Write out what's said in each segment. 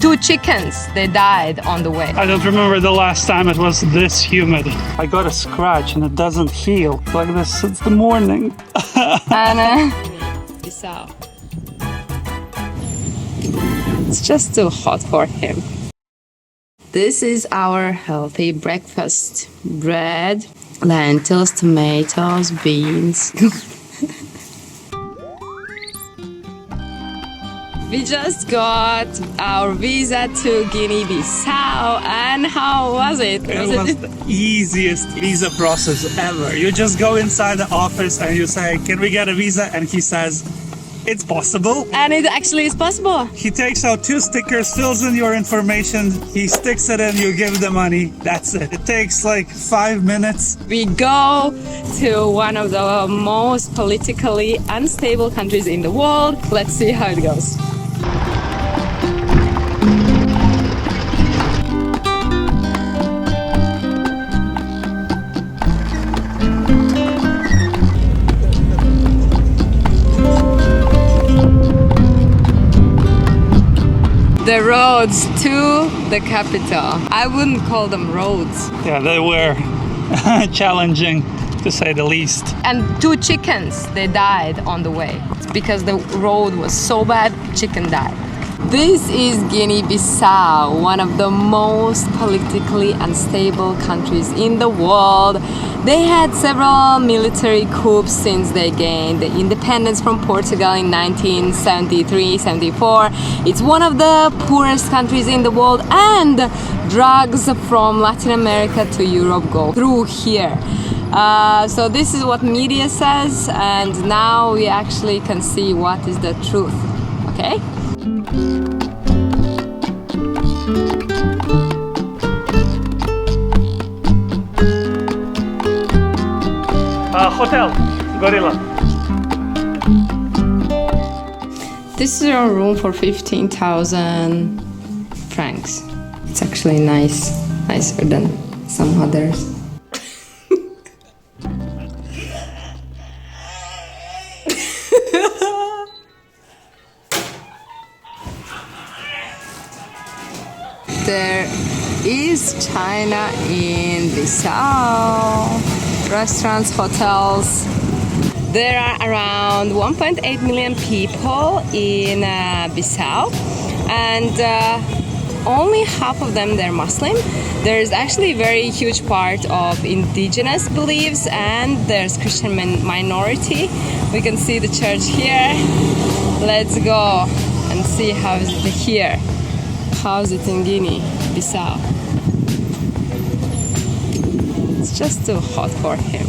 2 chickens, they died on the way. I don't remember the last time it was this humid. I got a scratch and it doesn't heal like this since the morning. And Bissau. It's just too hot for him. This is our healthy breakfast. Bread, lentils, tomatoes, beans. We just got our visa to Guinea-Bissau, and how was it? It was the easiest visa process ever. You just go inside the office and you say, "Can we get a visa?" And he says, "It's possible." And it actually is possible. He takes out 2 stickers, fills in your information, he sticks it in, you give the money, that's it. It takes like 5 minutes. We go to one of the most politically unstable countries in the world. Let's see how it goes. The roads to the capital. I wouldn't call them roads. Yeah, they were challenging to say the least. And 2 chickens, they died on the way. It's because the road was so bad, chicken died. This is Guinea-Bissau, one of the most politically unstable countries in the world. They had several military coups since they gained the independence from Portugal in 1973-74. It's one of the poorest countries in the world, and drugs from Latin America to Europe go through here. So this is what media says, and now we actually can see what is the truth. Okay? Hotel, Gorilla. This is a room for 15,000 francs. It's actually nice, nicer than some others. There is China in Bissau. Restaurants, hotels. There are around 1.8 million people in Bissau, and only half of them they're Muslim. There's actually a very huge part of indigenous beliefs, and there's Christian minority. We can see the church here. Let's go and see how is it here. How is it in Guinea-Bissau? It's just too hot for him.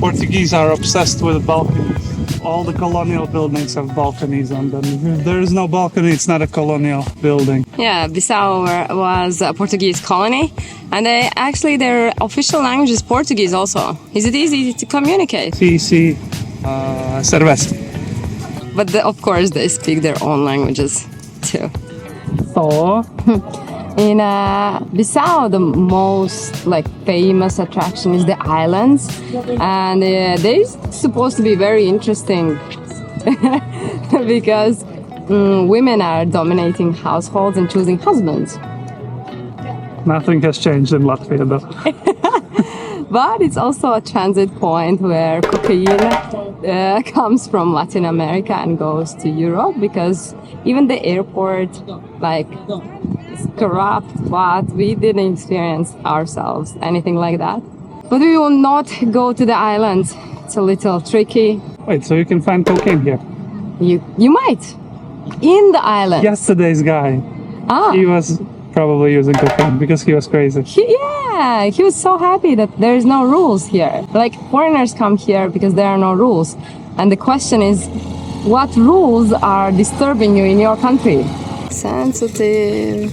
Portuguese are obsessed with balconies. All the colonial buildings have balconies on them. If there is no balcony, it's not a colonial building. Yeah, Bissau was a Portuguese colony, and their official language is Portuguese also. Is it easy to communicate? Sim, cerveza. But of course they speak their own languages too. So, In Bissau, the most famous attraction is the islands, and they're supposed to be very interesting because women are dominating households and choosing husbands. nothing has changed in Latvia though. But it's also a transit point where cocaine comes from Latin America and goes to Europe, because even the airport is corrupt, but we didn't experience ourselves anything like that. But we will not go to the islands. It's a little tricky. Wait, so you can find cocaine here? You might. In the island. Yesterday's guy, he was probably using cocaine because he was crazy. He was so happy that there's no rules here. Foreigners come here because there are no rules. And the question is, what rules are disturbing you in your country? Sensitive.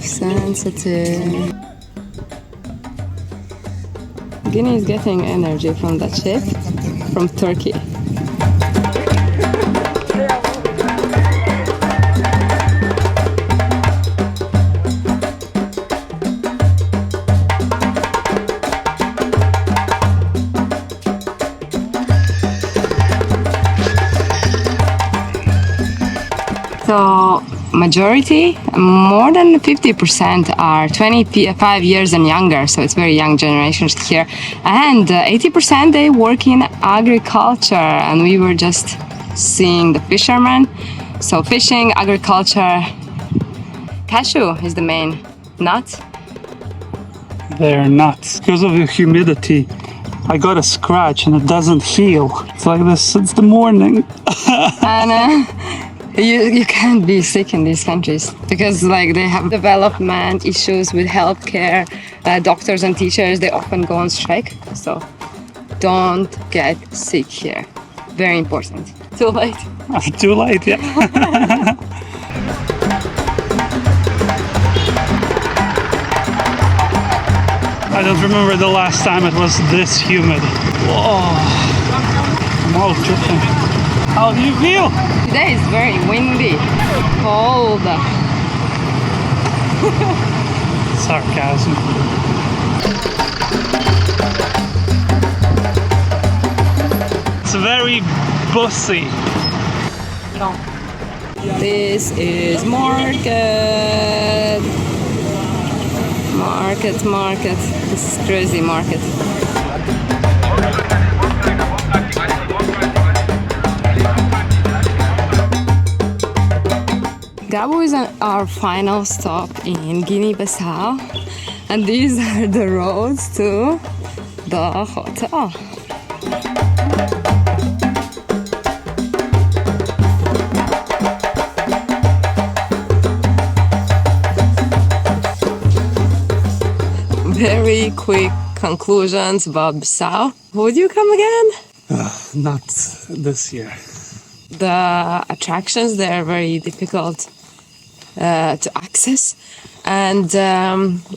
Guinea is getting energy from that ship. from Turkey. So majority, more than 50% are 25 years and younger, so it's very young generations here. And 80% they work in agriculture, and we were just seeing the fishermen. So fishing, agriculture, cashew is the main nut. They're nuts. Because of the humidity, I got a scratch and it doesn't heal. It's like this since the morning. And you can't be sick in these countries because like they have development issues with healthcare. Doctors and teachers, they often go on strike. So don't get sick here. Very important. Too late. Too late, yeah. I don't remember the last time it was this humid. Whoa. I'm all dripping. How do you feel? Today is very windy, cold. Sarcasm. It's very bussy. This is market. Market. This is crazy market. Gabo is our final stop in Guinea-Bissau, and these are the roads to the hotel. Very quick conclusions about Bissau. Would you come again? Not this year. The attractions, they're very difficult to access, and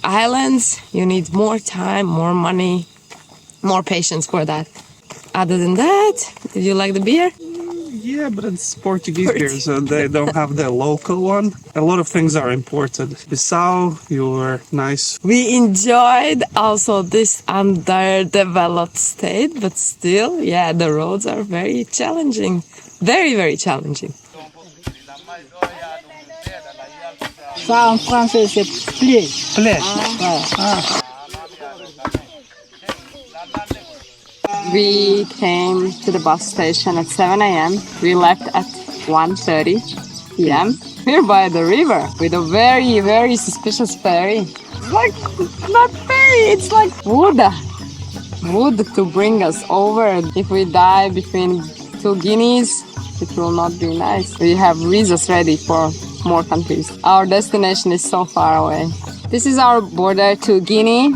islands, you need more time, more money, more patience for that. Other than that, did you like the beer? Yeah, but it's Portuguese beer, so they don't have the local one. A lot of things are imported. Bissau, you were nice. We enjoyed also this underdeveloped state, but still, yeah, the roads are very challenging. Very, very challenging. Ça en français c'est plié. Play. We came to the bus station at 7 a.m. We left at 1:30 p.m. We're by the river with a very, very suspicious ferry. It's like, not ferry, it's like wood to bring us over. If we die between two Guineas, it will not be nice. We have visas ready for more countries. Our destination is so far away. This is our border to Guinea.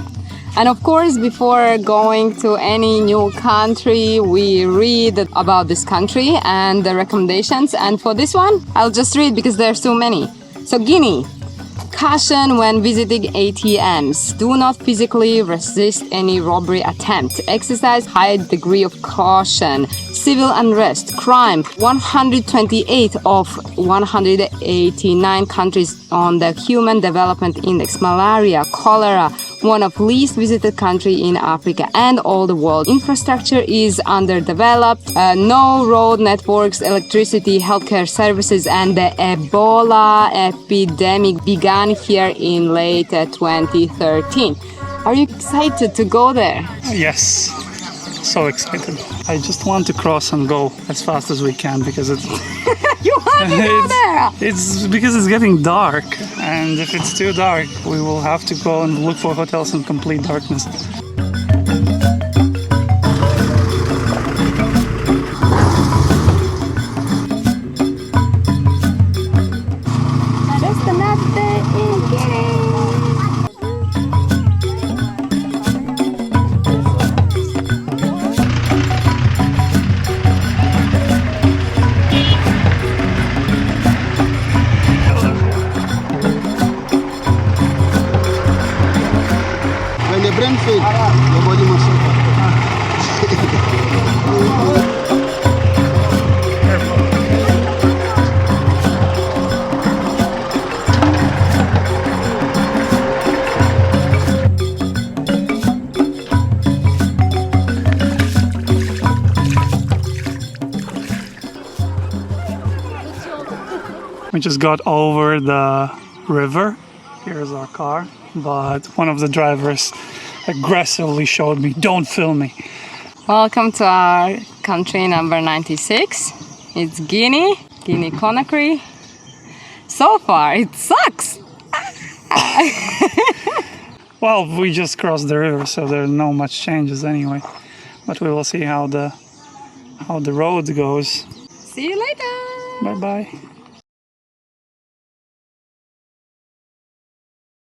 And of course, before going to any new country, we read about this country and the recommendations. And for this one, I'll just read because there's too many. So Guinea. Caution when visiting ATMs. Do not physically resist any robbery attempt. Exercise high degree of caution. Civil unrest, crime. 128 of 189 countries on the Human Development Index. Malaria, cholera, one of least visited country in Africa and all the world. Infrastructure is underdeveloped. No road networks, electricity, healthcare services, and the Ebola epidemic began here in late 2013. Are you excited to go there? Yes. So excited. I just want to cross and go as fast as we can because it's You want to go there? it's because it's getting dark, and if it's too dark, we will have to go and look for hotels in complete darkness. When the Brentford We just got over the river. Here's our car. But one of the drivers aggressively showed me, don't film me. Welcome to our country number 96. It's Guinea Conakry. So far, it sucks. Well, we just crossed the river, so there's no much changes anyway. But we will see how the road goes. See you later. Bye bye.